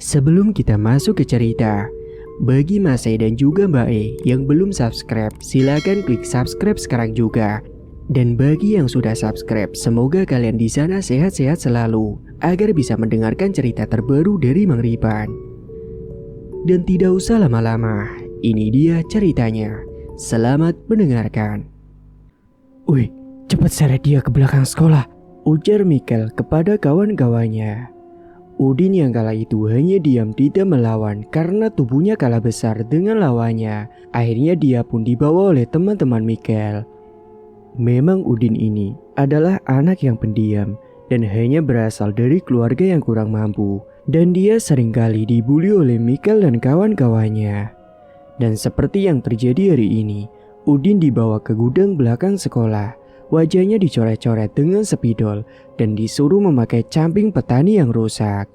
Sebelum kita masuk ke cerita, bagi Mas E dan juga Mbak E yang belum subscribe, silakan klik subscribe sekarang juga. Dan bagi yang sudah subscribe, semoga kalian di sana sehat-sehat selalu agar bisa mendengarkan cerita terbaru dari Mang Ripan. Dan tidak usah lama-lama, ini dia ceritanya. Selamat mendengarkan. Wih, cepat seret dia ke belakang sekolah, ujar Mikel kepada kawan-kawannya. Udin yang kala itu hanya diam tidak melawan karena tubuhnya kalah besar dengan lawannya. Akhirnya dia pun dibawa oleh teman-teman Mikel. Memang Udin ini adalah anak yang pendiam dan hanya berasal dari keluarga yang kurang mampu. Dan dia seringkali dibuli oleh Mikel dan kawan-kawannya. Dan seperti yang terjadi hari ini, Udin dibawa ke gudang belakang sekolah. Wajahnya dicoret-coret dengan spidol dan disuruh memakai camping petani yang rusak.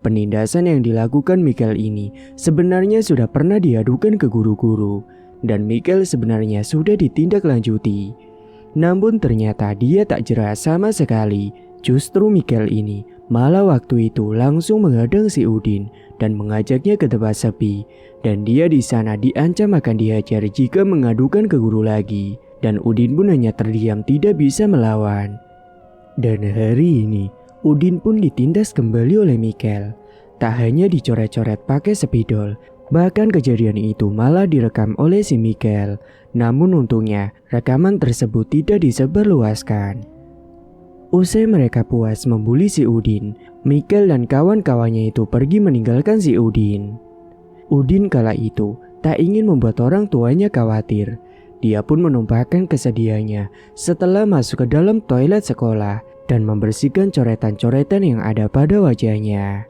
Penindasan yang dilakukan Mikel ini sebenarnya sudah pernah diadukan ke guru-guru dan Mikel sebenarnya sudah ditindaklanjuti. Namun ternyata dia tak jerah sama sekali. Justru Mikel ini malah waktu itu langsung menghadang si Udin dan mengajaknya ke tempat sepi. Dan dia di sana diancam akan dihajar jika mengadukan ke guru lagi. Dan Udin pun hanya terdiam tidak bisa melawan. Dan hari ini Udin pun ditindas kembali oleh Mikel. Tak hanya dicoret-coret pakai spidol, bahkan kejadian itu malah direkam oleh si Mikel. Namun untungnya rekaman tersebut tidak disebarluaskan. Usai mereka puas membuli si Udin, Mikel dan kawan-kawannya itu pergi meninggalkan si Udin. Udin kala itu tak ingin membuat orang tuanya khawatir. Dia pun menumpahkan kesedihannya setelah masuk ke dalam toilet sekolah dan membersihkan coretan-coretan yang ada pada wajahnya.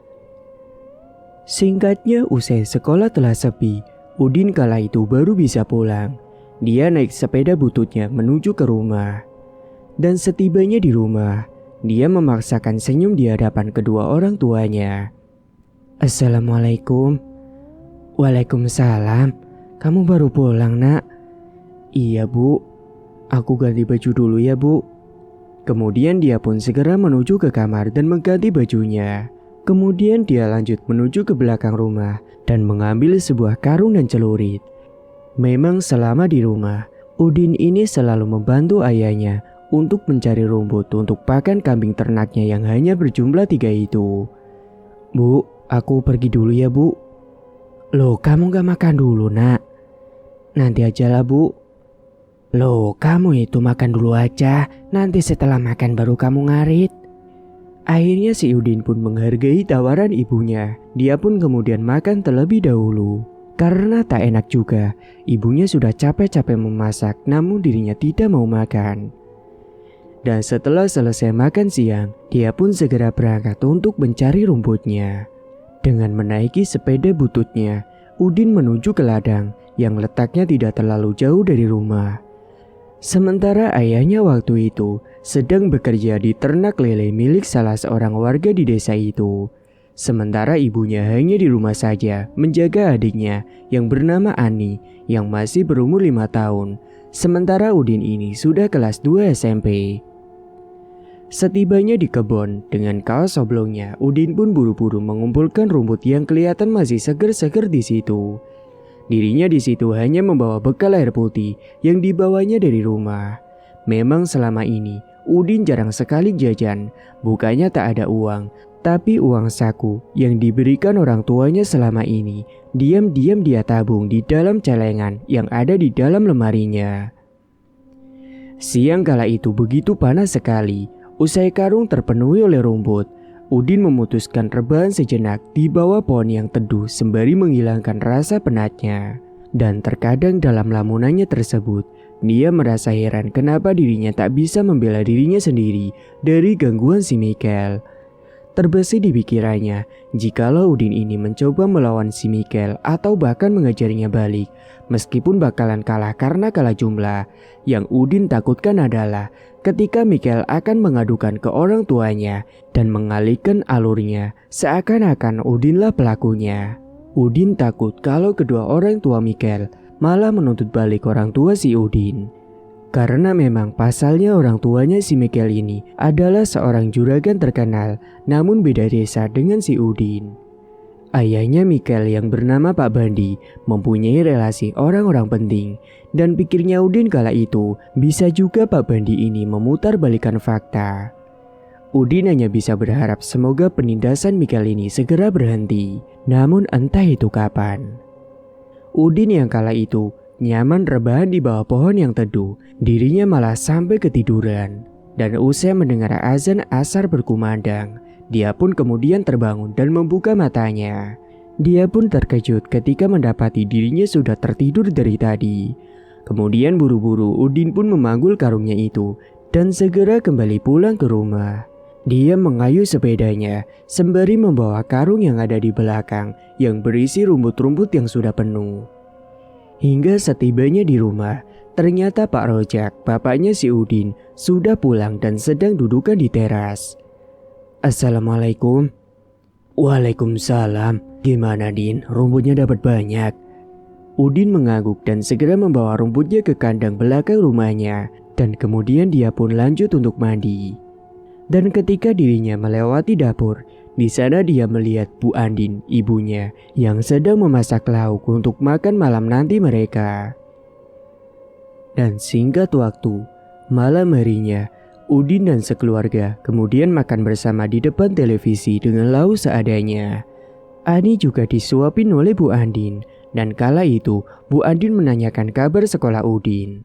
Singkatnya, usai sekolah telah sepi, Udin kala itu baru bisa pulang. Dia naik sepeda bututnya menuju ke rumah. Dan setibanya di rumah, dia memaksakan senyum di hadapan kedua orang tuanya. Assalamualaikum. Waalaikumsalam. Kamu baru pulang, Nak? Iya bu, aku ganti baju dulu ya bu. Kemudian dia pun segera menuju ke kamar dan mengganti bajunya. Kemudian dia lanjut menuju ke belakang rumah dan mengambil sebuah karung dan celurit. Memang selama di rumah, Udin ini selalu membantu ayahnya untuk mencari rumput untuk pakan kambing ternaknya yang hanya berjumlah 3 itu. Bu, aku pergi dulu ya bu. Loh, kamu gak makan dulu, Nak? Nanti aja lah bu. Loh, kamu itu makan dulu aja, nanti setelah makan baru kamu ngarit. Akhirnya si Udin pun menghargai tawaran ibunya. Dia pun kemudian makan terlebih dahulu. Karena tak enak juga, ibunya sudah capek-capek memasak namun dirinya tidak mau makan. Dan setelah selesai makan siang, dia pun segera berangkat untuk mencari rumputnya. Dengan menaiki sepeda bututnya, Udin menuju ke ladang yang letaknya tidak terlalu jauh dari rumah. Sementara ayahnya waktu itu sedang bekerja di ternak lele milik salah seorang warga di desa itu. Sementara ibunya hanya di rumah saja menjaga adiknya yang bernama Ani yang masih berumur 5 tahun. Sementara Udin ini sudah kelas 2 SMP. Setibanya di kebun dengan kaos oblongnya, Udin pun buru-buru mengumpulkan rumput yang kelihatan masih seger-seger di situ. Dirinya di situ hanya membawa bekal air putih yang dibawanya dari rumah. Memang selama ini Udin jarang sekali jajan, bukannya tak ada uang, tapi uang saku yang diberikan orang tuanya selama ini diam-diam dia tabung di dalam celengan yang ada di dalam lemarinya. Siang kala itu begitu panas sekali. Usai karung terpenuhi oleh rumput, Udin memutuskan rebahan sejenak di bawah pohon yang teduh sembari menghilangkan rasa penatnya. Dan terkadang dalam lamunannya tersebut, dia merasa heran kenapa dirinya tak bisa membela dirinya sendiri dari gangguan si Mikel. Terbesit di pikirannya, jikalau Udin ini mencoba melawan si Mikel atau bahkan mengajarinya balik, meskipun bakalan kalah karena kalah jumlah, yang Udin takutkan adalah ketika Mikel akan mengadukan ke orang tuanya dan mengalihkan alurnya seakan-akan Udinlah pelakunya. Udin takut kalau kedua orang tua Mikel malah menuntut balik orang tua si Udin. Karena memang pasalnya orang tuanya si Mikel ini adalah seorang juragan terkenal namun beda desa dengan si Udin. Ayahnya Mikael yang bernama Pak Bandi mempunyai relasi orang-orang penting, dan pikirnya Udin kala itu bisa juga Pak Bandi ini memutarbalikkan fakta. Udin hanya bisa berharap semoga penindasan Mikael ini segera berhenti, namun entah itu kapan. Udin yang kala itu nyaman rebahan di bawah pohon yang teduh, dirinya malah sampai ketiduran. Dan usai mendengar azan asar berkumandang, dia pun kemudian terbangun dan membuka matanya. Dia pun terkejut ketika mendapati dirinya sudah tertidur dari tadi. Kemudian buru-buru Udin pun memanggul karungnya itu dan segera kembali pulang ke rumah. Dia mengayuh sepedanya sembari membawa karung yang ada di belakang yang berisi rumput-rumput yang sudah penuh. Hingga setibanya di rumah, ternyata Pak Rojak, bapaknya si Udin, sudah pulang dan sedang dudukan di teras. Assalamualaikum. Waalaikumsalam. Gimana Din, rumputnya dapat banyak? Udin mengangguk dan segera membawa rumputnya ke kandang belakang rumahnya, dan kemudian dia pun lanjut untuk mandi. Dan ketika dirinya melewati dapur, di sana dia melihat Bu Andin, ibunya, yang sedang memasak lauk untuk makan malam nanti mereka. Dan singkat waktu, malam harinya, Udin dan sekeluarga kemudian makan bersama di depan televisi dengan lauk seadanya. Ani juga disuapin oleh Bu Andin, dan kala itu Bu Andin menanyakan kabar sekolah Udin.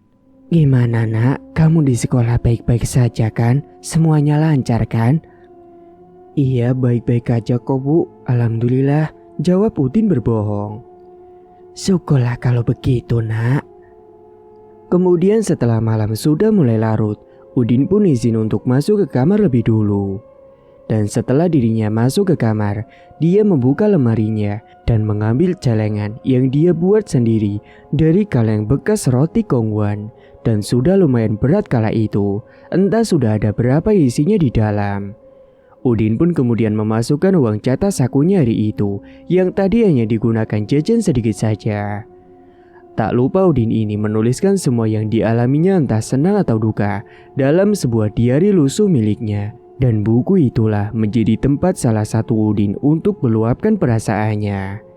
Gimana nak, kamu di sekolah baik-baik saja kan? Semuanya lancar kan? Iya baik-baik aja kok Bu, alhamdulillah, jawab Udin berbohong. Syukurlah kalau begitu nak. Kemudian setelah malam sudah mulai larut, Udin pun izin untuk masuk ke kamar lebih dulu. Dan setelah dirinya masuk ke kamar, dia membuka lemarinya dan mengambil celengan yang dia buat sendiri dari kaleng bekas roti kongguan. Dan sudah lumayan berat kala itu, entah sudah ada berapa isinya di dalam. Udin pun kemudian memasukkan uang jatah sakunya hari itu yang tadi hanya digunakan jajan sedikit saja. Tak lupa Udin ini menuliskan semua yang dialaminya entah senang atau duka dalam sebuah diari lusuh miliknya. Dan buku itulah menjadi tempat salah satu Udin untuk meluapkan perasaannya.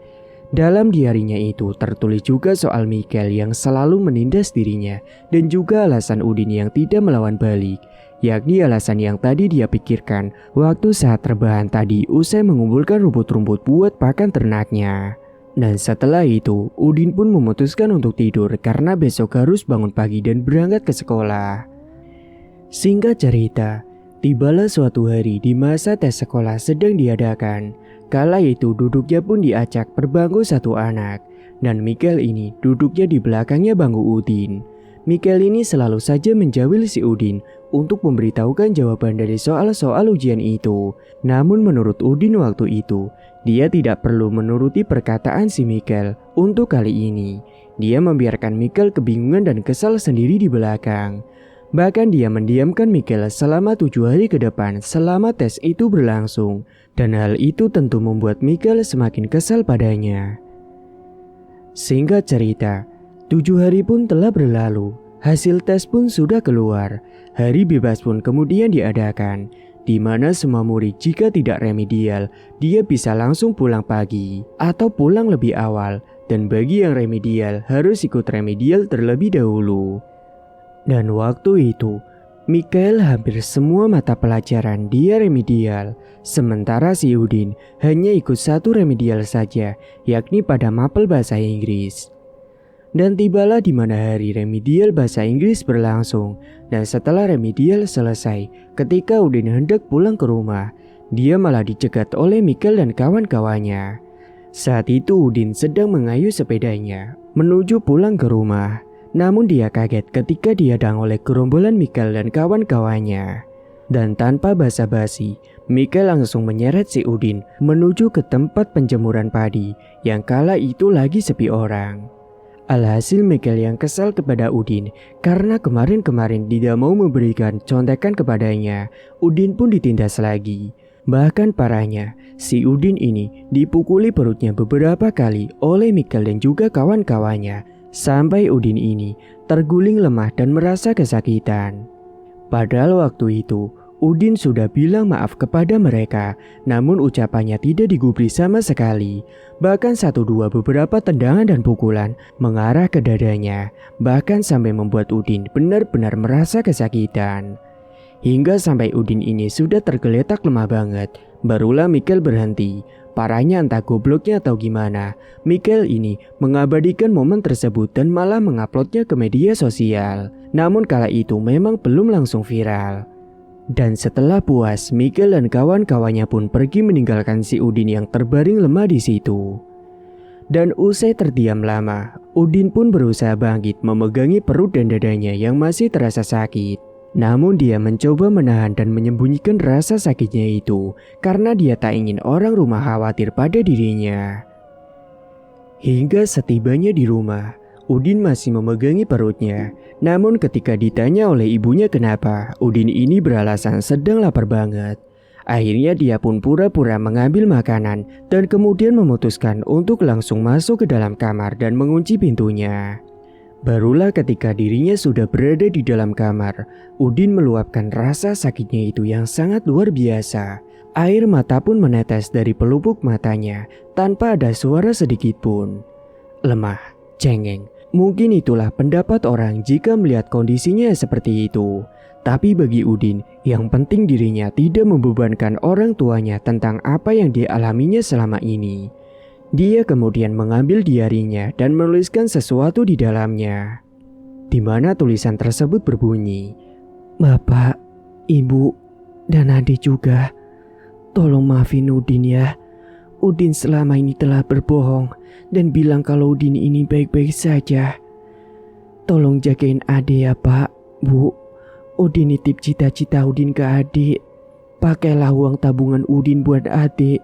Dalam diarinya itu tertulis juga soal Mikael yang selalu menindas dirinya dan juga alasan Udin yang tidak melawan balik, yakni alasan yang tadi dia pikirkan waktu saat rebahan tadi usai mengumpulkan rumput-rumput buat pakan ternaknya. Dan setelah itu, Udin pun memutuskan untuk tidur karena besok harus bangun pagi dan berangkat ke sekolah. Singkat cerita, tibalah suatu hari di masa tes sekolah sedang diadakan. Kala itu duduknya pun diacak per bangku satu anak, dan Mikael ini duduknya di belakangnya bangku Udin. Mikael ini selalu saja menjawil si Udin untuk memberitahukan jawaban dari soal-soal ujian itu. Namun menurut Udin waktu itu, dia tidak perlu menuruti perkataan si Mikael untuk kali ini. Dia membiarkan Mikael kebingungan dan kesal sendiri di belakang. Bahkan dia mendiamkan Mikael selama 7 hari ke depan selama tes itu berlangsung. Dan hal itu tentu membuat Mikael semakin kesal padanya. Singkat cerita, 7 hari pun telah berlalu. Hasil tes pun sudah keluar. Hari bebas pun kemudian diadakan, di mana semua murid jika tidak remedial, dia bisa langsung pulang pagi atau pulang lebih awal. Dan bagi yang remedial harus ikut remedial terlebih dahulu. Dan waktu itu, Mikael hampir semua mata pelajaran dia remedial, sementara si Udin hanya ikut satu remedial saja, yakni pada mapel bahasa Inggris. Dan tibalah di mana hari remedial bahasa Inggris berlangsung, dan setelah remedial selesai, ketika Udin hendak pulang ke rumah, dia malah dicegat oleh Mikael dan kawan-kawannya. Saat itu Udin sedang mengayuh sepedanya menuju pulang ke rumah. Namun dia kaget ketika dihadang oleh gerombolan Mikael dan kawan-kawannya. Dan tanpa basa-basi, Mikael langsung menyeret si Udin menuju ke tempat penjemuran padi yang kala itu lagi sepi orang. Alhasil Mikael yang kesal kepada Udin karena kemarin-kemarin tidak mau memberikan contekan kepadanya, Udin pun ditindas lagi. Bahkan parahnya, si Udin ini dipukuli perutnya beberapa kali oleh Mikael dan juga kawan-kawannya. Sampai Udin ini terguling lemah dan merasa kesakitan. Padahal waktu itu, Udin sudah bilang maaf kepada mereka, namun ucapannya tidak digubris sama sekali. Bahkan beberapa tendangan dan pukulan mengarah ke dadanya, bahkan sampai membuat Udin benar-benar merasa kesakitan. Hingga sampai Udin ini sudah tergeletak lemah banget, barulah Michael berhenti. Parahnya entah gobloknya atau gimana, Michael ini mengabadikan momen tersebut dan malah menguploadnya ke media sosial. Namun kala itu memang belum langsung viral. Dan setelah puas, Michael dan kawan-kawannya pun pergi meninggalkan si Udin yang terbaring lemah di situ. Dan usai terdiam lama, Udin pun berusaha bangkit memegangi perut dan dadanya yang masih terasa sakit. Namun dia mencoba menahan dan menyembunyikan rasa sakitnya itu karena dia tak ingin orang rumah khawatir pada dirinya. Hingga setibanya di rumah, Udin masih memegangi perutnya. Namun ketika ditanya oleh ibunya kenapa, Udin ini beralasan sedang lapar banget. Akhirnya dia pun pura-pura mengambil makanan dan kemudian memutuskan untuk langsung masuk ke dalam kamar dan mengunci pintunya. Barulah ketika dirinya sudah berada di dalam kamar, Udin meluapkan rasa sakitnya itu yang sangat luar biasa. Air mata pun menetes dari pelupuk matanya tanpa ada suara sedikit pun. Lemah, cengeng. Mungkin itulah pendapat orang jika melihat kondisinya seperti itu. Tapi bagi Udin, yang penting dirinya tidak membebankan orang tuanya tentang apa yang dialaminya selama ini. Dia kemudian mengambil diarinya dan menuliskan sesuatu di dalamnya. Di mana tulisan tersebut berbunyi, "Bapak, Ibu, dan adik juga, tolong maafin Udin ya. Udin selama ini telah berbohong dan bilang kalau Udin ini baik-baik saja. Tolong jagain adik ya Pak, Bu. Udin nitip cita-cita Udin ke adik. Pakailah uang tabungan Udin buat adik.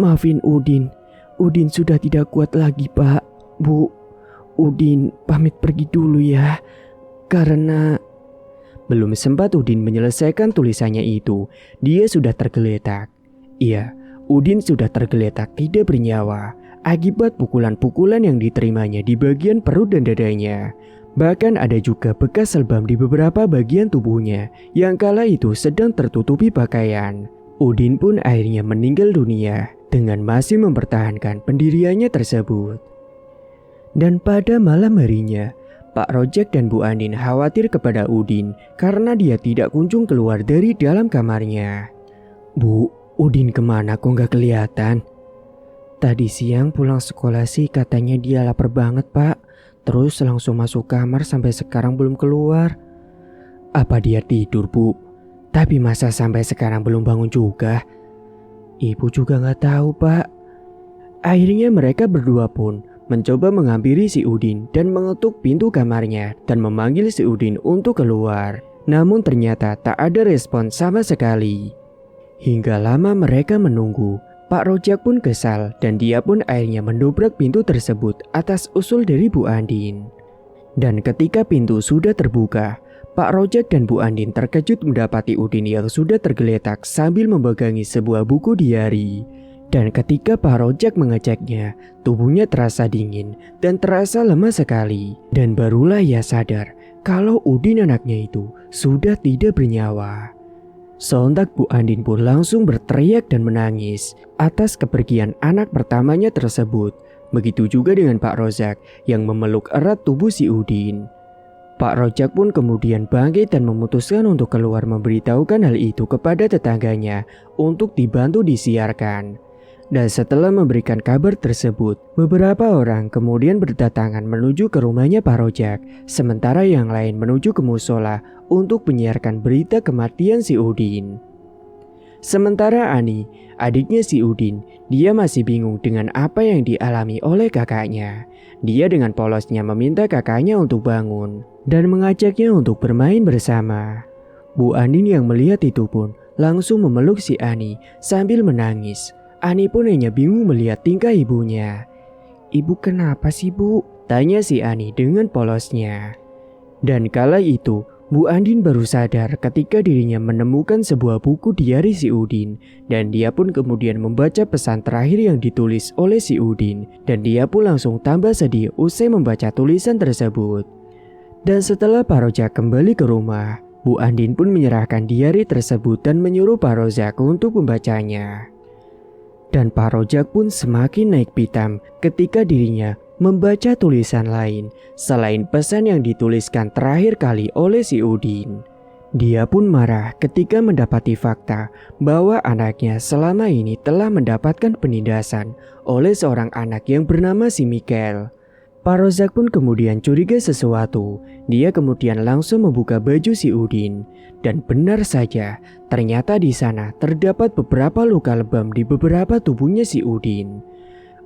Maafin Udin. Udin sudah tidak kuat lagi Pak, Bu. Udin pamit pergi dulu ya. Karena..." Belum sempat Udin menyelesaikan tulisannya itu, dia sudah tergeletak. Iya, Udin sudah tergeletak tidak bernyawa akibat pukulan-pukulan yang diterimanya di bagian perut dan dadanya. Bahkan ada juga bekas lebam di beberapa bagian tubuhnya yang kala itu sedang tertutupi pakaian. Udin pun akhirnya meninggal dunia dengan masih mempertahankan pendiriannya tersebut. Dan pada malam harinya, Pak Rojak dan Bu Andin khawatir kepada Udin karena dia tidak kunjung keluar dari dalam kamarnya. "Bu, Udin kemana kok nggak kelihatan?" "Tadi siang pulang sekolah sih katanya dia lapar banget Pak. Terus langsung masuk kamar sampai sekarang belum keluar." "Apa dia tidur Bu? Tapi masa sampai sekarang belum bangun juga?" "Ibu juga nggak tahu Pak." Akhirnya mereka berdua pun mencoba menghampiri si Udin dan mengetuk pintu kamarnya dan memanggil si Udin untuk keluar. Namun ternyata tak ada respon sama sekali. Hingga lama mereka menunggu, Pak Rojak pun kesal dan dia pun akhirnya mendobrak pintu tersebut atas usul dari Bu Andin. Dan ketika pintu sudah terbuka, Pak Rojak dan Bu Andin terkejut mendapati Udin yang sudah tergeletak sambil memegangi sebuah buku diari. Dan ketika Pak Rojak mengeceknya, tubuhnya terasa dingin dan terasa lemah sekali. Dan barulah ia sadar kalau Udin anaknya itu sudah tidak bernyawa. Sontak Bu Andin pun langsung berteriak dan menangis atas kepergian anak pertamanya tersebut. Begitu juga dengan Pak Rojak yang memeluk erat tubuh si Udin. Pak Rojak pun kemudian bangkit dan memutuskan untuk keluar memberitahukan hal itu kepada tetangganya untuk dibantu disiarkan. Dan setelah memberikan kabar tersebut, beberapa orang kemudian berdatangan menuju ke rumahnya Pak Rojak, sementara yang lain menuju ke musola untuk menyiarkan berita kematian si Udin. Sementara Ani, adiknya si Udin, dia masih bingung dengan apa yang dialami oleh kakaknya. Dia dengan polosnya meminta kakaknya untuk bangun dan mengajaknya untuk bermain bersama. Bu Andin yang melihat itu pun langsung memeluk si Ani sambil menangis. Ani pun hanya bingung melihat tingkah ibunya. "Ibu kenapa sih Bu?" tanya si Ani dengan polosnya. Dan kala itu, Bu Andin baru sadar ketika dirinya menemukan sebuah buku diari si Udin. Dan dia pun kemudian membaca pesan terakhir yang ditulis oleh si Udin. Dan dia pun langsung tambah sedih usai membaca tulisan tersebut. Dan setelah Pak Rojak kembali ke rumah, Bu Andin pun menyerahkan diari tersebut dan menyuruh Pak Rozak untuk membacanya. Dan Pak Rozak pun semakin naik pitam ketika dirinya membaca tulisan lain selain pesan yang dituliskan terakhir kali oleh si Udin. Dia pun marah ketika mendapati fakta bahwa anaknya selama ini telah mendapatkan penindasan oleh seorang anak yang bernama si Mikael. Pak Rozak pun kemudian curiga sesuatu. Dia kemudian langsung membuka baju si Udin. Dan benar saja, ternyata di sana terdapat beberapa luka lebam di beberapa tubuhnya si Udin.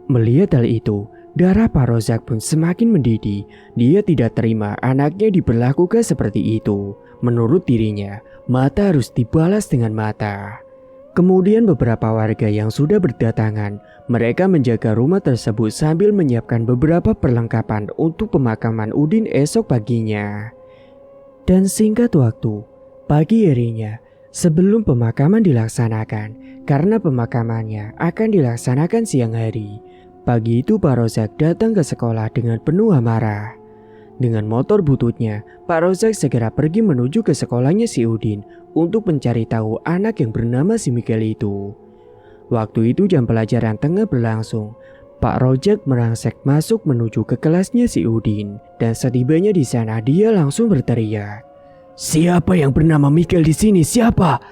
Melihat hal itu, darah Pak Rozak pun semakin mendidih. Dia tidak terima anaknya diperlakukan seperti itu. Menurut dirinya, mata harus dibalas dengan mata. Kemudian beberapa warga yang sudah berdatangan, mereka menjaga rumah tersebut sambil menyiapkan beberapa perlengkapan untuk pemakaman Udin esok paginya. Dan singkat waktu, pagi harinya, sebelum pemakaman dilaksanakan, karena pemakamannya akan dilaksanakan siang hari, pagi itu Pak Rozak datang ke sekolah dengan penuh amarah. Dengan motor bututnya, Pak Rozak segera pergi menuju ke sekolahnya si Udin untuk mencari tahu anak yang bernama si Mikael itu. Waktu itu jam pelajaran tengah berlangsung. Pak Rozak merangsek masuk menuju ke kelasnya si Udin, dan setibanya di sana dia langsung berteriak, "Siapa yang bernama Mikael di sini? Siapa?"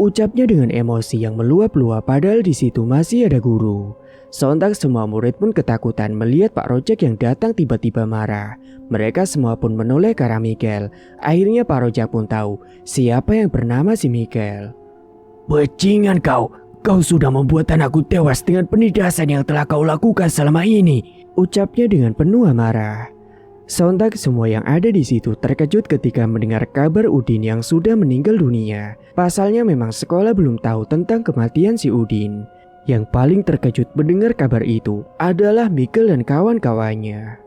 Ucapnya dengan emosi yang meluap-luap padahal di situ masih ada guru. Sontak semua murid pun ketakutan melihat Pak Rozak yang datang tiba-tiba marah. Mereka semua pun menoleh ke arah Mikael. Akhirnya Pak Rozak pun tahu siapa yang bernama si Mikael. "Bajingan kau! Kau sudah membuat anakku tewas dengan penindasan yang telah kau lakukan selama ini," ucapnya dengan penuh amarah. Sontak semua yang ada di situ terkejut ketika mendengar kabar Udin yang sudah meninggal dunia. Pasalnya memang sekolah belum tahu tentang kematian si Udin. Yang paling terkejut mendengar kabar itu adalah Mikael dan kawan-kawannya.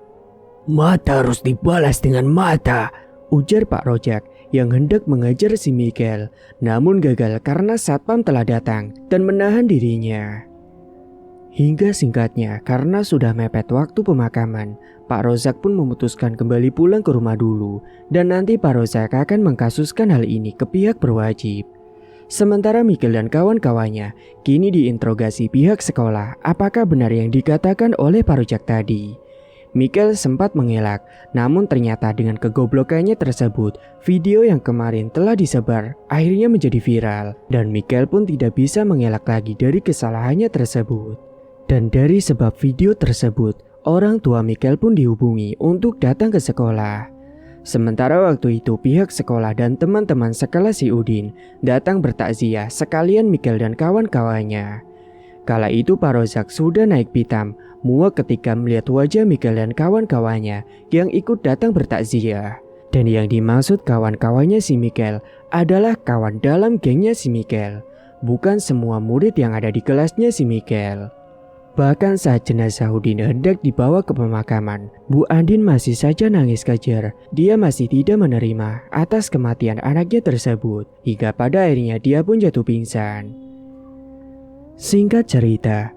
"Mata harus dibalas dengan mata," ujar Pak Rozak yang hendak mengajar si Mikael, namun gagal karena satpam telah datang dan menahan dirinya. Hingga singkatnya, karena sudah mepet waktu pemakaman, Pak Rozak pun memutuskan kembali pulang ke rumah dulu, dan nanti Pak Rozak akan mengkasuskan hal ini ke pihak berwajib. Sementara Mikael dan kawan-kawannya kini diinterogasi pihak sekolah apakah benar yang dikatakan oleh Pak Rozak tadi. Mikael sempat mengelak, namun ternyata dengan kegoblokannya tersebut, video yang kemarin telah disebar akhirnya menjadi viral, dan Mikael pun tidak bisa mengelak lagi dari kesalahannya tersebut. Dan dari sebab video tersebut, orang tua Mikael pun dihubungi untuk datang ke sekolah. Sementara waktu itu pihak sekolah dan teman-teman sekelas si Udin datang bertakziah sekalian Mikael dan kawan-kawannya. Kala itu Pak Rozak sudah naik pitam, muak ketika melihat wajah Mikael dan kawan-kawannya yang ikut datang bertakziah. Dan yang dimaksud kawan-kawannya si Mikael adalah kawan dalam gengnya si Mikael, bukan semua murid yang ada di kelasnya si Mikael. Bahkan saat jenazah Udin hendak dibawa ke pemakaman, Bu Andin masih saja nangis kejer. Dia masih tidak menerima atas kematian anaknya tersebut, hingga pada akhirnya dia pun jatuh pingsan. Singkat cerita,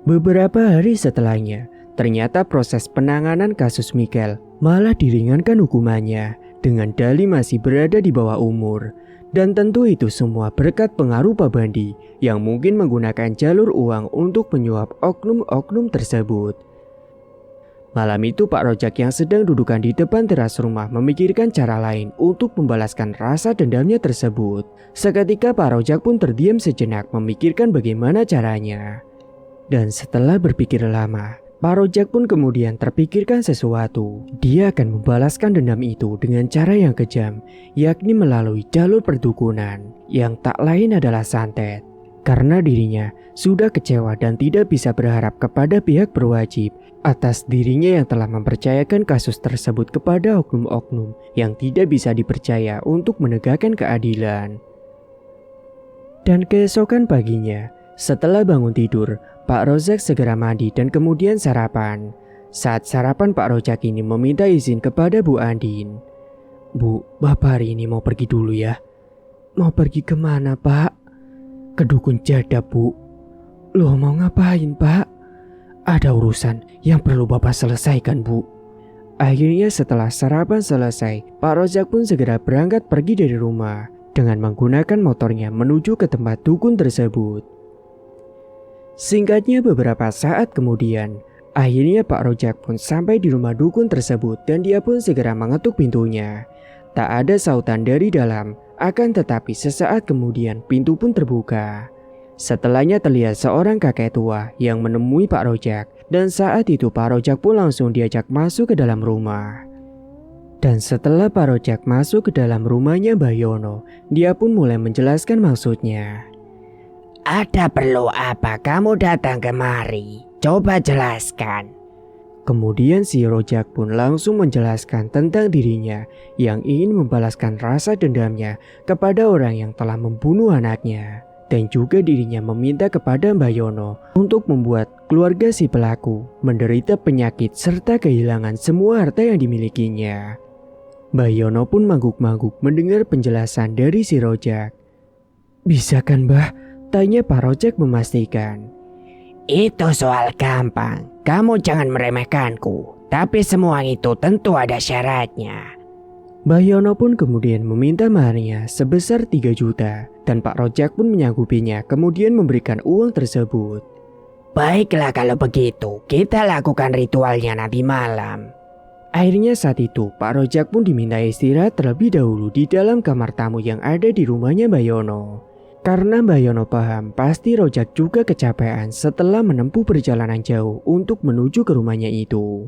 beberapa hari setelahnya, ternyata proses penanganan kasus Mikael malah diringankan hukumannya dengan dalih masih berada di bawah umur. Dan tentu itu semua berkat pengaruh Pak Bandi yang mungkin menggunakan jalur uang untuk menyuap oknum-oknum tersebut. Malam itu Pak Rozak yang sedang dudukan di depan teras rumah memikirkan cara lain untuk membalaskan rasa dendamnya tersebut. Seketika Pak Rozak pun terdiam sejenak memikirkan bagaimana caranya. Dan setelah berpikir lama, Pak Rozak pun kemudian terpikirkan sesuatu. Dia akan membalaskan dendam itu dengan cara yang kejam, yakni melalui jalur perdukunan, yang tak lain adalah santet. Karena dirinya sudah kecewa dan tidak bisa berharap kepada pihak berwajib atas dirinya yang telah mempercayakan kasus tersebut kepada oknum-oknum yang tidak bisa dipercaya untuk menegakkan keadilan. Dan keesokan paginya, setelah bangun tidur, Pak Rozak segera mandi dan kemudian sarapan. Saat sarapan Pak Rozak ini meminta izin kepada Bu Andin. "Bu, Bapak hari ini mau pergi dulu ya." "Mau pergi kemana, Pak?" "Ke dukun jadab, Bu." "Loh, mau ngapain, Pak?" "Ada urusan yang perlu Bapak selesaikan, Bu." Akhirnya setelah sarapan selesai, Pak Rojak pun segera berangkat pergi dari rumah dengan menggunakan motornya menuju ke tempat dukun tersebut. Singkatnya beberapa saat kemudian, akhirnya Pak Rojak pun sampai di rumah dukun tersebut dan dia pun segera mengetuk pintunya. Tak ada sautan dari dalam, akan tetapi sesaat kemudian pintu pun terbuka. Setelahnya terlihat seorang kakek tua yang menemui Pak Rojak dan saat itu Pak Rojak pun langsung diajak masuk ke dalam rumah. Dan setelah Pak Rojak masuk ke dalam rumahnya Mbah Yono, dia pun mulai menjelaskan maksudnya. Ada perlu apa kamu datang kemari? Coba jelaskan. Kemudian si Rojak pun langsung menjelaskan tentang dirinya yang ingin membalaskan rasa dendamnya kepada orang yang telah membunuh anaknya. Dan juga dirinya meminta kepada Mbah Yono untuk membuat keluarga si pelaku menderita penyakit serta kehilangan semua harta yang dimilikinya. Mbah Yono pun mangguk-mangguk mendengar penjelasan dari si Rojak. Bisa kan Mbah? Tanya Pak Rojak memastikan. Itu soal gampang, kamu jangan meremehkanku. Tapi semua itu tentu ada syaratnya. Mbah Yono pun kemudian meminta maharnya sebesar 3 juta dan Pak Rojak pun menyanggupinya kemudian memberikan uang tersebut. Baiklah kalau begitu, kita lakukan ritualnya nanti malam. Akhirnya saat itu Pak Rojak pun diminta istirahat terlebih dahulu di dalam kamar tamu yang ada di rumahnya Mbah Yono. Karena Mbah Yono paham pasti Rojak juga kecapean setelah menempuh perjalanan jauh untuk menuju ke rumahnya itu.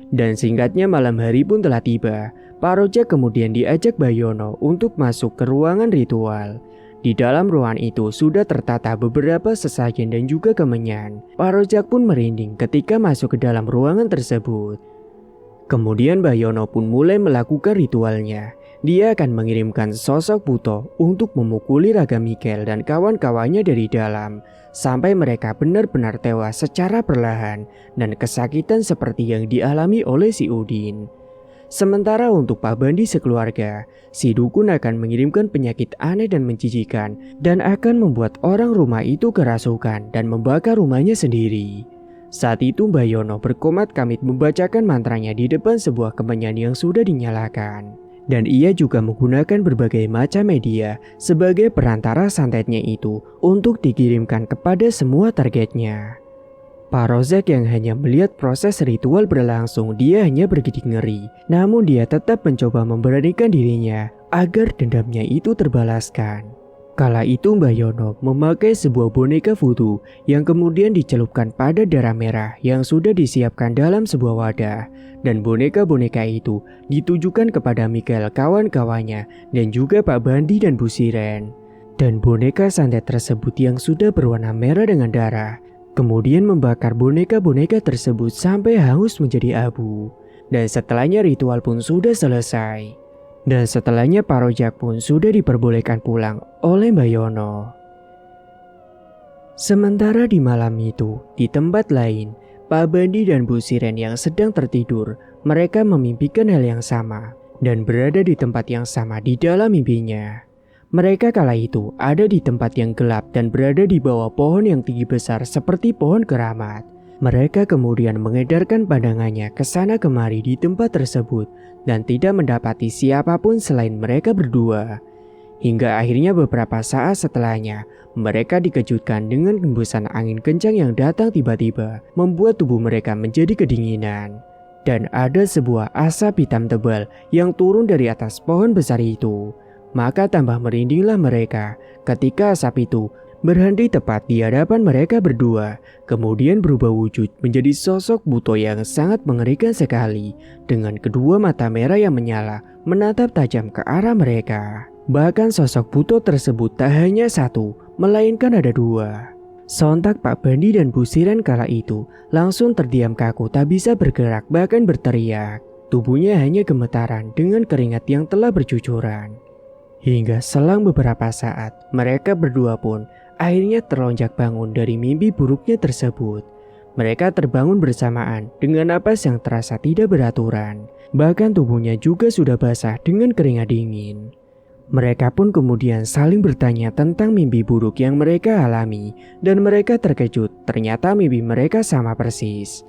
Dan singkatnya malam hari pun telah tiba. Pak Rojak kemudian diajak Mbah Yono untuk masuk ke ruangan ritual. Di dalam ruangan itu sudah tertata beberapa sesajen dan juga kemenyan. Pak Rojak pun merinding ketika masuk ke dalam ruangan tersebut. Kemudian Mbah Yono pun mulai melakukan ritualnya. Dia akan mengirimkan sosok Buto untuk memukuli Raga Mikel dan kawan-kawannya dari dalam sampai mereka benar-benar tewas secara perlahan dan kesakitan seperti yang dialami oleh si Udin. Sementara untuk Pak Bandi sekeluarga, si dukun akan mengirimkan penyakit aneh dan menjijikan dan akan membuat orang rumah itu kerasukan dan membakar rumahnya sendiri. Saat itu Mbah Yono berkomat-kamit membacakan mantranya di depan sebuah kemenyan yang sudah dinyalakan. Dan ia juga menggunakan berbagai macam media sebagai perantara santetnya itu untuk dikirimkan kepada semua targetnya. Pak Rojak yang hanya melihat proses ritual berlangsung, dia hanya bergidik ngeri. Namun dia tetap mencoba memberanikan dirinya agar dendamnya itu terbalaskan. Kala itu Mbah Yono memakai sebuah boneka voodoo yang kemudian dicelupkan pada darah merah yang sudah disiapkan dalam sebuah wadah. Dan boneka-boneka itu ditujukan kepada Mikel kawan-kawannya dan juga Pak Bandi dan Bu Siren. Dan boneka santet tersebut yang sudah berwarna merah dengan darah kemudian membakar boneka-boneka tersebut sampai hangus menjadi abu. Dan setelahnya ritual pun sudah selesai. Dan setelahnya Pak Rojak pun sudah diperbolehkan pulang oleh Mbah Yono. Sementara di malam itu, di tempat lain, Pak Bandi dan Bu Siren yang sedang tertidur, mereka memimpikan hal yang sama dan berada di tempat yang sama di dalam mimpinya. Mereka kala itu ada di tempat yang gelap dan berada di bawah pohon yang tinggi besar seperti pohon keramat. Mereka kemudian mengedarkan pandangannya ke sana kemari di tempat tersebut dan tidak mendapati siapapun selain mereka berdua. Hingga akhirnya beberapa saat setelahnya, mereka dikejutkan dengan hembusan angin kencang yang datang tiba-tiba, membuat tubuh mereka menjadi kedinginan. Dan ada sebuah asap hitam tebal yang turun dari atas pohon besar itu. Maka tambah merindinglah mereka ketika asap itu berhenti tepat di hadapan mereka berdua, kemudian berubah wujud menjadi sosok Buto yang sangat mengerikan sekali, dengan kedua mata merah yang menyala menatap tajam ke arah mereka. Bahkan sosok Buto tersebut tak hanya satu, melainkan ada dua. Sontak Pak Bandi dan Bu Siren kala itu langsung terdiam kaku, tak bisa bergerak bahkan berteriak. Tubuhnya hanya gemetaran dengan keringat yang telah bercucuran. Hingga selang beberapa saat, mereka berdua pun akhirnya terlonjak bangun dari mimpi buruknya tersebut. Mereka terbangun bersamaan dengan napas yang terasa tidak beraturan. Bahkan tubuhnya juga sudah basah dengan keringat dingin. Mereka pun kemudian saling bertanya tentang mimpi buruk yang mereka alami. Dan mereka terkejut, ternyata mimpi mereka sama persis.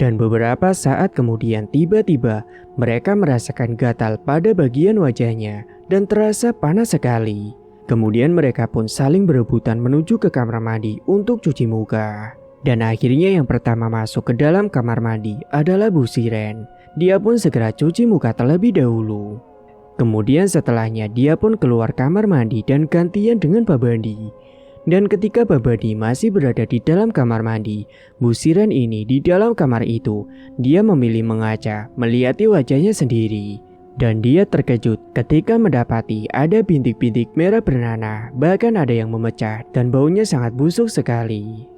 Dan beberapa saat kemudian tiba-tiba mereka merasakan gatal pada bagian wajahnya dan terasa panas sekali. Kemudian mereka pun saling berebutan menuju ke kamar mandi untuk cuci muka. Dan akhirnya yang pertama masuk ke dalam kamar mandi adalah Bu Siren. Dia pun segera cuci muka terlebih dahulu. Kemudian setelahnya dia pun keluar kamar mandi dan gantian dengan Pak Bandi. Dan ketika Pak Bandi masih berada di dalam kamar mandi, Bu Siren ini di dalam kamar itu, dia memilih mengaca, melihati wajahnya sendiri. Dan dia terkejut ketika mendapati ada bintik-bintik merah bernanah, bahkan ada yang memecah dan baunya sangat busuk sekali.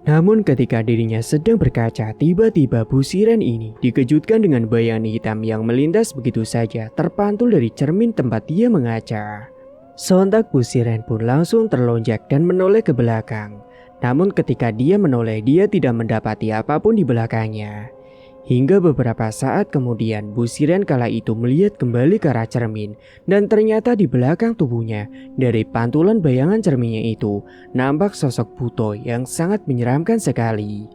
Namun ketika dirinya sedang berkaca, tiba-tiba Bu Siren ini dikejutkan dengan bayangan hitam yang melintas begitu saja terpantul dari cermin tempat dia mengaca. Sontak Bu Siren pun langsung terlonjak dan menoleh ke belakang. Namun ketika dia menoleh, dia tidak mendapati apapun di belakangnya. Hingga beberapa saat kemudian Bu Siren kala itu melihat kembali ke arah cermin. Dan ternyata di belakang tubuhnya, dari pantulan bayangan cerminnya itu, nampak sosok Buto yang sangat menyeramkan sekali.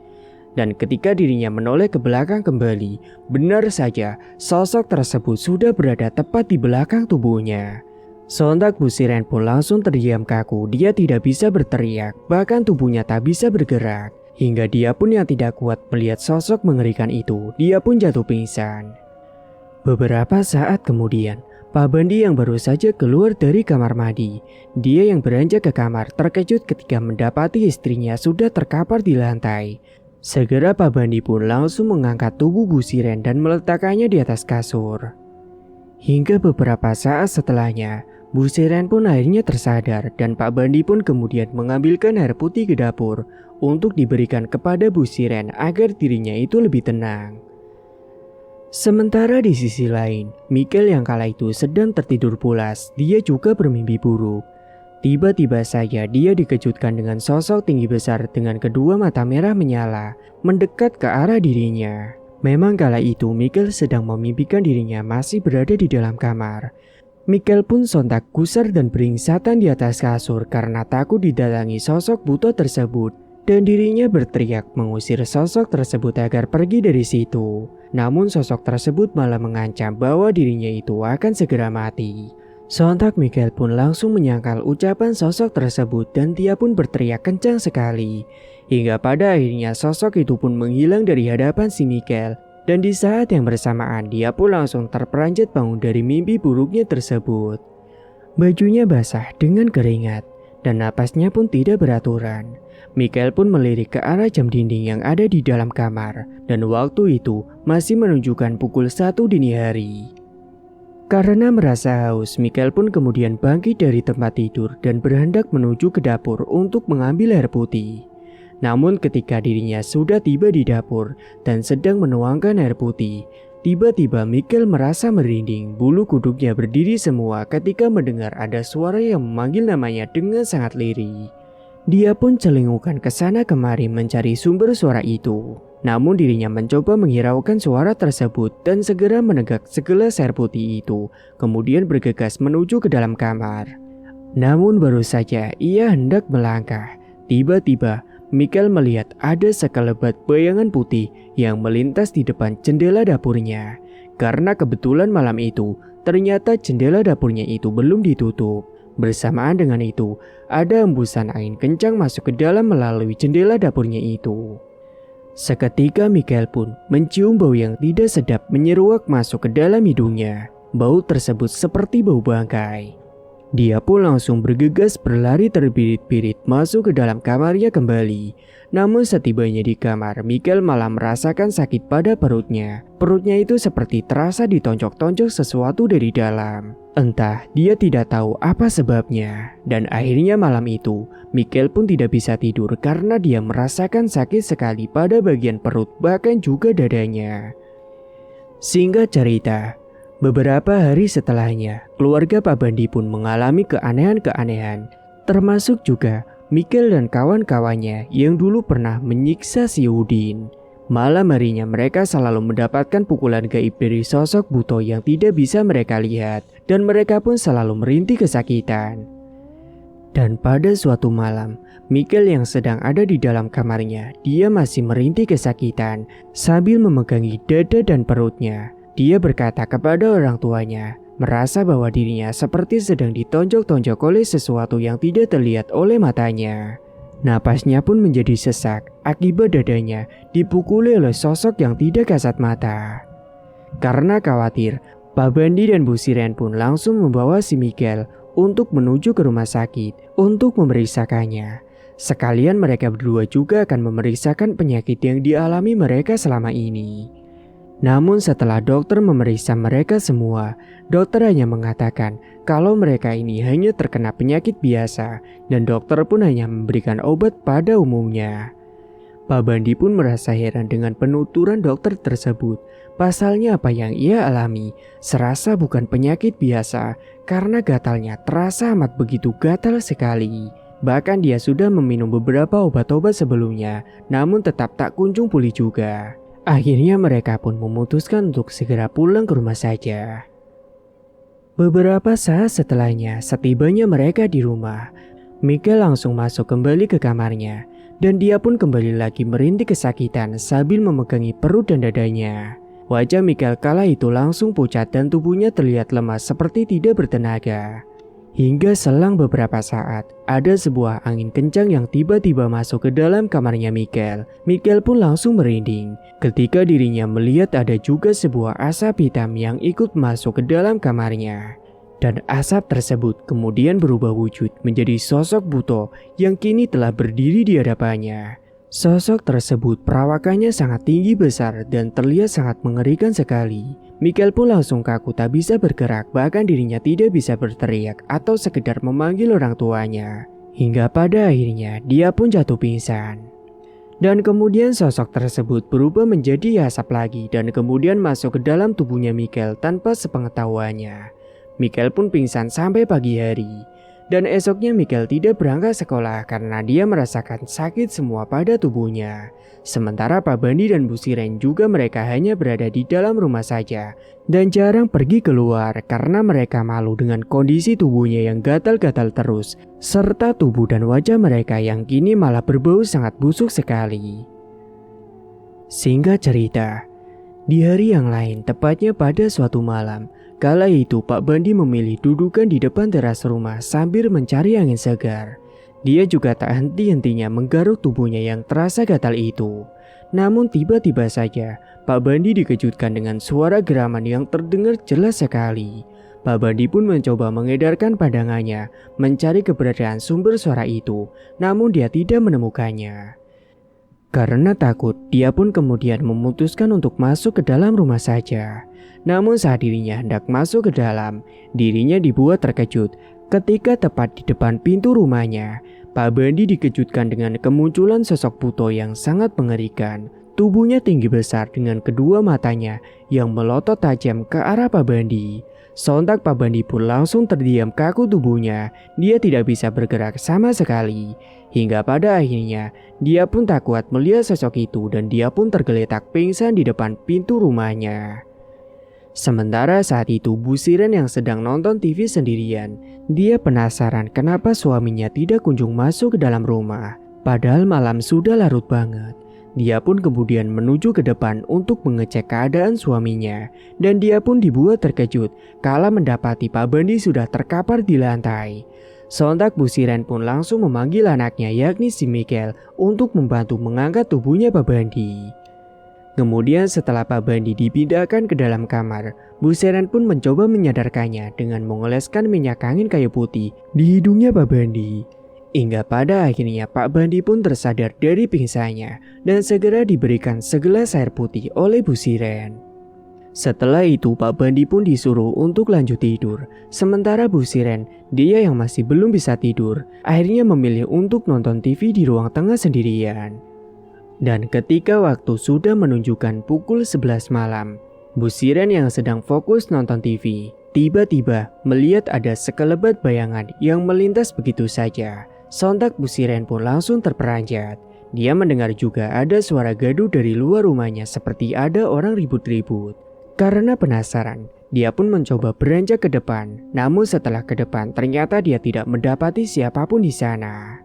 Dan ketika dirinya menoleh ke belakang kembali, benar saja sosok tersebut sudah berada tepat di belakang tubuhnya. Sontak Bu Siren pun langsung terdiam kaku, dia tidak bisa berteriak, bahkan tubuhnya tak bisa bergerak. Hingga dia pun yang tidak kuat melihat sosok mengerikan itu, dia pun jatuh pingsan. Beberapa saat kemudian, Pak Bandi yang baru saja keluar dari kamar mandi, dia yang beranjak ke kamar terkejut ketika mendapati istrinya sudah terkapar di lantai. Segera Pak Bandi pun langsung mengangkat tubuh Bu Siren dan meletakkannya di atas kasur. Hingga beberapa saat setelahnya, Bu Siren pun akhirnya tersadar dan Pak Bandi pun kemudian mengambilkan air putih ke dapur untuk diberikan kepada Bu Siren agar dirinya itu lebih tenang. Sementara di sisi lain, Mikhail yang kala itu sedang tertidur pulas, dia juga bermimpi buruk. Tiba-tiba saja dia dikejutkan dengan sosok tinggi besar dengan kedua mata merah menyala, mendekat ke arah dirinya. Memang kala itu Mikhail sedang memimpikan dirinya masih berada di dalam kamar. Mikhail pun sontak gusar dan beringsatan di atas kasur karena takut didatangi sosok Buto tersebut. Dan dirinya berteriak mengusir sosok tersebut agar pergi dari situ. Namun sosok tersebut malah mengancam bahwa dirinya itu akan segera mati. Sontak Mikhail pun langsung menyangkal ucapan sosok tersebut dan dia pun berteriak kencang sekali. Hingga pada akhirnya sosok itu pun menghilang dari hadapan si Mikhail. Dan di saat yang bersamaan dia pun langsung terperanjat bangun dari mimpi buruknya tersebut. Bajunya basah dengan keringat dan napasnya pun tidak beraturan. Mikhail pun melirik ke arah jam dinding yang ada di dalam kamar dan waktu itu masih menunjukkan pukul 1 dini hari. Karena merasa haus, Mikhail pun kemudian bangkit dari tempat tidur dan berhendak menuju ke dapur untuk mengambil air putih. Namun ketika dirinya sudah tiba di dapur dan sedang menuangkan air putih, tiba-tiba Mikhail merasa merinding, bulu kuduknya berdiri semua ketika mendengar ada suara yang memanggil namanya dengan sangat lirih. Dia pun celingukan ke sana kemari mencari sumber suara itu. Namun dirinya mencoba menghiraukan suara tersebut dan segera menegak segelas air putih itu, kemudian bergegas menuju ke dalam kamar. Namun baru saja ia hendak melangkah, tiba-tiba Mikhail melihat ada sekelebat bayangan putih yang melintas di depan jendela dapurnya. Karena kebetulan malam itu, ternyata jendela dapurnya itu belum ditutup. Bersamaan dengan itu, ada hembusan angin kencang masuk ke dalam melalui jendela dapurnya itu. Seketika Mikhail pun mencium bau yang tidak sedap menyeruak masuk ke dalam hidungnya. Bau tersebut seperti bau bangkai. Dia pun langsung bergegas berlari terbirit-birit masuk ke dalam kamarnya kembali. Namun setibanya di kamar, Mikhail malah merasakan sakit pada perutnya. Perutnya itu seperti terasa ditonjok-tonjok sesuatu dari dalam. Entah, dia tidak tahu apa sebabnya. Dan akhirnya malam itu, Mikhail pun tidak bisa tidur karena dia merasakan sakit sekali pada bagian perut bahkan juga dadanya. Singkat cerita, beberapa hari setelahnya, keluarga Pak Bandi pun mengalami keanehan-keanehan. Termasuk juga Mikhail dan kawan-kawannya yang dulu pernah menyiksa si Udin. Malam harinya mereka selalu mendapatkan pukulan gaib dari sosok Buto yang tidak bisa mereka lihat. Dan mereka pun selalu merintih kesakitan. Dan pada suatu malam, Michael yang sedang ada di dalam kamarnya, dia masih merintih kesakitan sambil memegangi dada dan perutnya. Dia berkata kepada orang tuanya, merasa bahwa dirinya seperti sedang ditonjok-tonjok oleh sesuatu yang tidak terlihat oleh matanya. Napasnya pun menjadi sesak akibat dadanya dipukuli oleh sosok yang tidak kasat mata. Karena khawatir, Pak Bandi dan Bu Siren pun langsung membawa si Michael untuk menuju ke rumah sakit untuk memeriksakannya. Sekalian mereka berdua juga akan memeriksakan penyakit yang dialami mereka selama ini. Namun setelah dokter memeriksa mereka semua, dokter hanya mengatakan kalau mereka ini hanya terkena penyakit biasa dan dokter pun hanya memberikan obat pada umumnya. Pak Bandi pun merasa heran dengan penuturan dokter tersebut. Pasalnya apa yang ia alami serasa bukan penyakit biasa karena gatalnya terasa amat begitu gatal sekali. Bahkan dia sudah meminum beberapa obat-obat sebelumnya, namun tetap tak kunjung pulih juga. Akhirnya mereka pun memutuskan untuk segera pulang ke rumah saja. Beberapa saat setelahnya, setibanya mereka di rumah, Michael langsung masuk kembali ke kamarnya. Dan dia pun kembali lagi merintih kesakitan sambil memegangi perut dan dadanya. Wajah Michael kala itu langsung pucat dan tubuhnya terlihat lemas seperti tidak bertenaga. Hingga selang beberapa saat, ada sebuah angin kencang yang tiba-tiba masuk ke dalam kamarnya Michael. Michael pun langsung merinding ketika dirinya melihat ada juga sebuah asap hitam yang ikut masuk ke dalam kamarnya. Dan asap tersebut kemudian berubah wujud menjadi sosok buto yang kini telah berdiri di hadapannya. Sosok tersebut perawakannya sangat tinggi besar dan terlihat sangat mengerikan sekali. Michael pun langsung kaku tak bisa bergerak, bahkan dirinya tidak bisa berteriak atau sekedar memanggil orang tuanya. Hingga pada akhirnya dia pun jatuh pingsan. Dan kemudian sosok tersebut berubah menjadi asap lagi dan kemudian masuk ke dalam tubuhnya Michael tanpa sepengetahuannya. Michael pun pingsan sampai pagi hari. Dan esoknya Michael tidak berangkat sekolah karena dia merasakan sakit semua pada tubuhnya. Sementara Pak Bandi dan Bu Siren juga mereka hanya berada di dalam rumah saja dan jarang pergi keluar karena mereka malu dengan kondisi tubuhnya yang gatal-gatal terus serta tubuh dan wajah mereka yang kini malah berbau sangat busuk sekali. Singkat cerita, di hari yang lain, tepatnya pada suatu malam, kala itu Pak Bandi memilih dudukan di depan teras rumah sambil mencari angin segar. Dia juga tak henti-hentinya menggaruk tubuhnya yang terasa gatal itu. Namun tiba-tiba saja Pak Bandi dikejutkan dengan suara geraman yang terdengar jelas sekali. Pak Bandi pun mencoba mengedarkan pandangannya mencari keberadaan sumber suara itu, namun dia tidak menemukannya. Karena takut, dia pun kemudian memutuskan untuk masuk ke dalam rumah saja. Namun saat dirinya hendak masuk ke dalam, dirinya dibuat terkejut ketika tepat di depan pintu rumahnya, Pak Bandi dikejutkan dengan kemunculan sosok buto yang sangat mengerikan. Tubuhnya tinggi besar dengan kedua matanya yang melotot tajam ke arah Pak Bandi. Sontak Pak Bandi pun langsung terdiam kaku tubuhnya, dia tidak bisa bergerak sama sekali. Hingga pada akhirnya, dia pun tak kuat melihat sosok itu dan dia pun tergeletak pingsan di depan pintu rumahnya. Sementara saat itu Bu Siren yang sedang nonton TV sendirian, dia penasaran kenapa suaminya tidak kunjung masuk ke dalam rumah. Padahal malam sudah larut banget. Dia pun kemudian menuju ke depan untuk mengecek keadaan suaminya. Dan dia pun dibuat terkejut kala mendapati Pak Bandi sudah terkapar di lantai. Sontak Bu Siren pun langsung memanggil anaknya yakni si Michael untuk membantu mengangkat tubuhnya Pak Bandi. Kemudian setelah Pak Bandi dipindahkan ke dalam kamar, Bu Siren pun mencoba menyadarkannya dengan mengoleskan minyak angin kayu putih di hidungnya Pak Bandi. Hingga pada akhirnya Pak Bandi pun tersadar dari pingsannya dan segera diberikan segelas air putih oleh Bu Siren. Setelah itu Pak Bandi pun disuruh untuk lanjut tidur. Sementara Bu Siren, dia yang masih belum bisa tidur, akhirnya memilih untuk nonton TV di ruang tengah sendirian. Dan ketika waktu sudah menunjukkan pukul 11 malam, Bu Siren yang sedang fokus nonton TV, tiba-tiba melihat ada sekelebat bayangan yang melintas begitu saja. Sontak Bu Siren pun langsung terperanjat. Dia mendengar juga ada suara gaduh dari luar rumahnya seperti ada orang ribut-ribut. Karena penasaran, dia pun mencoba beranjak ke depan. Namun setelah ke depan, ternyata dia tidak mendapati siapapun di sana.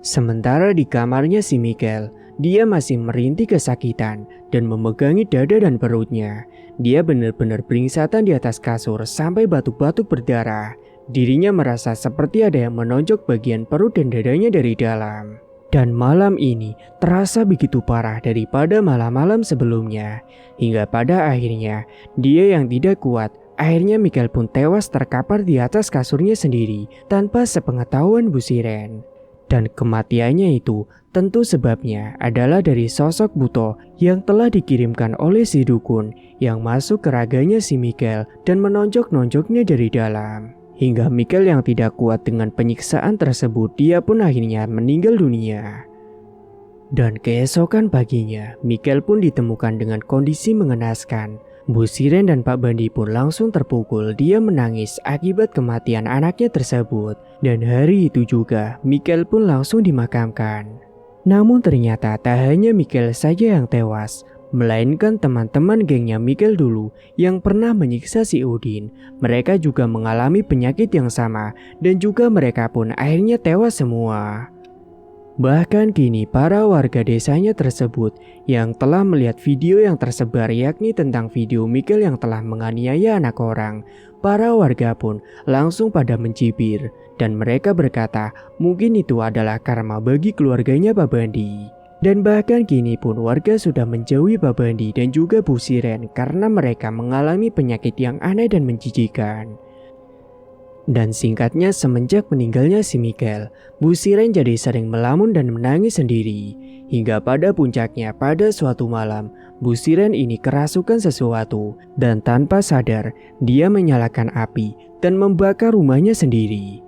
Sementara di kamarnya si Mikel, dia masih merintih kesakitan dan memegangi dada dan perutnya. Dia benar-benar beringsatan di atas kasur sampai batuk-batuk berdarah. Dirinya merasa seperti ada yang menonjok bagian perut dan dadanya dari dalam. Dan malam ini terasa begitu parah daripada malam-malam sebelumnya. Hingga pada akhirnya, dia yang tidak kuat, akhirnya Mikel pun tewas terkapar di atas kasurnya sendiri tanpa sepengetahuan Bu Siren. Dan kematiannya itu tentu sebabnya adalah dari sosok buto yang telah dikirimkan oleh si dukun yang masuk ke raganya si Mikel dan menonjok-nonjoknya dari dalam. Hingga Mikel yang tidak kuat dengan penyiksaan tersebut, dia pun akhirnya meninggal dunia. Dan keesokan paginya, Mikel pun ditemukan dengan kondisi mengenaskan. Bu Siren dan Pak Bandi pun langsung terpukul. Dia menangis akibat kematian anaknya tersebut. Dan hari itu juga, Mikel pun langsung dimakamkan. Namun ternyata tak hanya Mikel saja yang tewas, melainkan teman-teman gengnya Mikel dulu yang pernah menyiksa si Udin. Mereka juga mengalami penyakit yang sama dan juga mereka pun akhirnya tewas semua. Bahkan kini para warga desanya tersebut yang telah melihat video yang tersebar, yakni tentang video Mikel yang telah menganiaya anak orang, para warga pun langsung pada mencibir dan mereka berkata mungkin itu adalah karma bagi keluarganya Pak Bandi. Dan bahkan kini pun warga sudah menjauhi Pak Bandi dan juga Bu Siren karena mereka mengalami penyakit yang aneh dan menjijikan. Dan singkatnya, semenjak meninggalnya si Mikel, Bu Siren jadi sering melamun dan menangis sendiri. Hingga pada puncaknya pada suatu malam, Bu Siren ini kerasukan sesuatu dan tanpa sadar dia menyalakan api dan membakar rumahnya sendiri.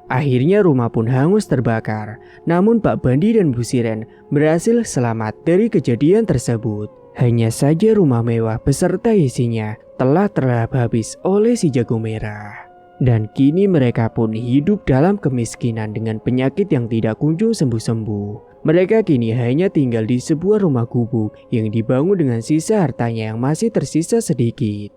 Akhirnya rumah pun hangus terbakar. Namun Pak Bandi dan Bu Siren berhasil selamat dari kejadian tersebut. Hanya saja rumah mewah beserta isinya telah terlahap habis oleh si jago merah. Dan kini mereka pun hidup dalam kemiskinan dengan penyakit yang tidak kunjung sembuh-sembuh. Mereka kini hanya tinggal di sebuah rumah gubuk yang dibangun dengan sisa hartanya yang masih tersisa sedikit.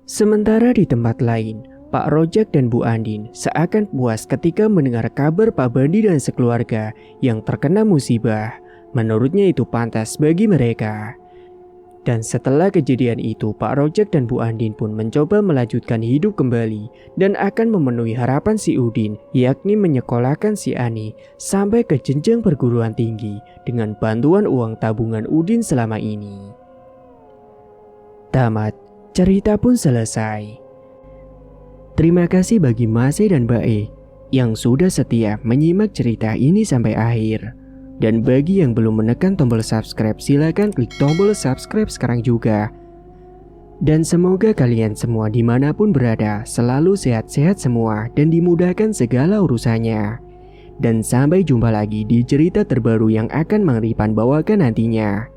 Sementara di tempat lain, Pak Rojak dan Bu Andin seakan puas ketika mendengar kabar Pak Bandi dan sekeluarga yang terkena musibah. Menurutnya itu pantas bagi mereka. Dan setelah kejadian itu, Pak Rojak dan Bu Andin pun mencoba melanjutkan hidup kembali dan akan memenuhi harapan si Udin, yakni menyekolahkan si Ani sampai ke jenjang perguruan tinggi dengan bantuan uang tabungan Udin selama ini. Tamat, cerita pun selesai. Terima kasih bagi Mas E dan Mbak E yang sudah setia menyimak cerita ini sampai akhir. Dan bagi yang belum menekan tombol subscribe, silakan klik tombol subscribe sekarang juga. Dan semoga kalian semua dimanapun berada selalu sehat-sehat semua dan dimudahkan segala urusannya. Dan sampai jumpa lagi di cerita terbaru yang akan Mang Ripan bawakan nantinya.